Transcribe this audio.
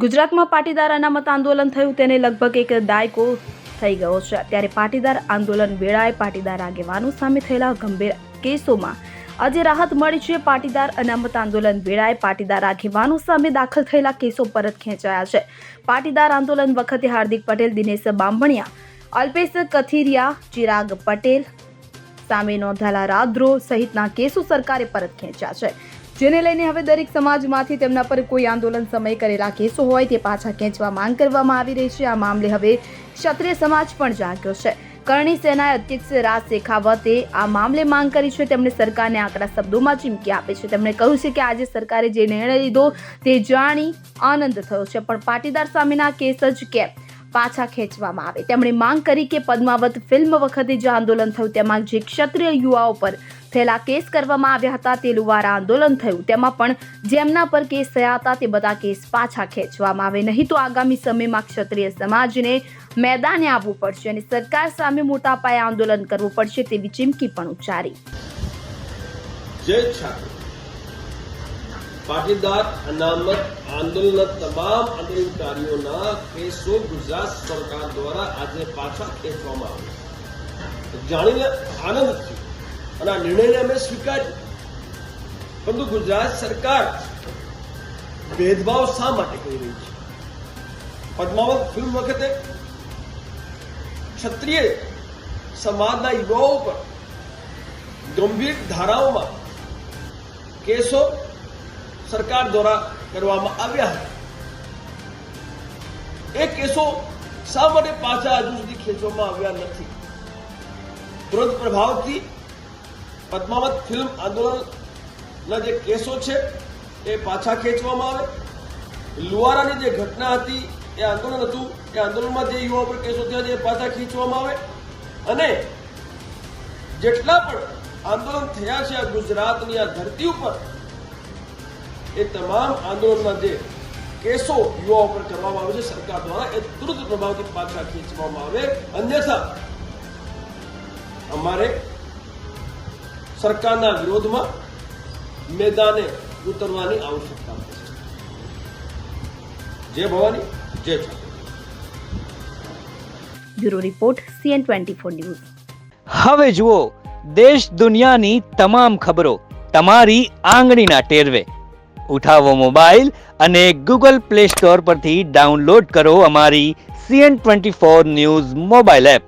ગુજરાતમાં પાટીદાર અનામત આંદોલન થયું તેને લગભગ એક દાયકો થઈ ગયો છે। ત્યારે પાટીદાર આંદોલન વેળાએ પાટીદાર આગેવાનો સામે થયેલા ગંભીર કેસોમાં આજે રાહત મળી છે। પાટીદાર અનામત આંદોલન વેળાએ પાટીદાર આગેવાનો સામે દાખલ થયેલા કેસો પરત ખેંચાયા છે। પાટીદાર આંદોલન વખતે હાર્દિક પટેલ, દિનેશ બામણિયા, અલ્પેશ કથિરિયા, ચિરાગ પટેલ સામે નોંધાયેલા રાતદ્રોહ સહિતના કેસો સરકારે પરત ખેંચ્યા છે, જેને લઈને હવે દરેક સમાજમાંથી તેમના પર કોઈ આંદોલન સમયે કરેલા કેસો હોય તે પાછા ખેંચવા માંગ કરવામાં આવી રહી છે। આ મામલે હવે ક્ષત્રિય સમાજ પણ જાગ્યો છે। કરણી સેનાએ અધ્યક્ષ રાજ શેખાવતે આ મામલે માંગ કરી છે। તેમણે સરકારને આકરા શબ્દોમાં ચીમકી આપી છે। તેમણે કહ્યું છે કે આજે સરકારે જે નિર્ણય લીધો તે જાણી આનંદ થયો છે, પણ પાટીદાર સામેના કેસ જ કેમ પાછા ખેંચવામાં આવે। તેમણે માંગ કરી કે પદ્માવત ફિલ્મ વખતે જે આંદોલન થયું તેમાં જે ક્ષત્રિય યુવાઓ પર થયેલા કેસ કરવામાં આવ્યા હતા, તે લુવારા આંદોલન થયું તેમાં પણ જેમના પર કેસ થયા હતા તે બધા કેસ પાછા ખેંચવામાં આવે, નહીં તો આગામી સમયમાં ક્ષત્રિય સમાજને મેદાને આવવું પડશે અને સરકાર સામે મોટા પાયે આંદોલન કરવું પડશે તેવી ચીમકી પણ ઉચ્ચારી। પાટીદાર અનામત આંદોલન તમામ આંદોલનકારીઓના કેસો ગુજરાત સરકાર દ્વારા આજે પાછા ખેંચવામાં આવ્યા। જાણીને આનંદ થયો અને આ નિર્ણયને અમે સ્વીકાર્યો, પરંતુ ગુજરાત સરકાર ભેદભાવ શા માટે કરી રહી છે? પદ્માવત ફિલ્મ વખતે ક્ષત્રિય સમાજના યુવાઓ પર ગંભીર ધારાઓમાં કેસો સરકાર દ્વારા કરવામાં આવ્યા હતા। એ કેસો શા માટે પાછા હજુ સુધી ખેંચવામાં આવ્યા નથી? તુરંત પ્રભાવથી પદ્માવત ફિલ્મ આંદોલનના જે કેસો છે એ પાછા ખેંચવામાં આવે। લુવારાની જે ઘટના હતી, એ આંદોલન હતું, એ આંદોલનમાં જે યુવાઓ પર કેસો થયા છે એ પાછા ખેંચવામાં આવે અને જેટલા પણ આંદોલન થયા છે આ ગુજરાતની આ ધરતી ઉપર, એ તમામ આંદોલનના જે કેસો યુવાઓ પર કરવામાં આવે છે સરકાર દ્વારા, એ તુરંત પ્રભાવથી પાછા ખેંચવામાં આવે, અન્યથા અમારે સરકારના વિરોધમાં મેદાને ઉતરવાની આવશ્યકતા છે। જય ભવાની, જય Chhatrapati. Bureau report, CN24 news. હવે જુઓ દેશ દુનિયાની તમામ ખબરો તમારી આંગળીના ટેરવે। ઉઠાવો મોબાઈલ અને ગૂગલ પ્લે સ્ટોર પરથી ડાઉનલોડ કરો અમારી CN24 ન્યૂઝ મોબાઈલ એપ।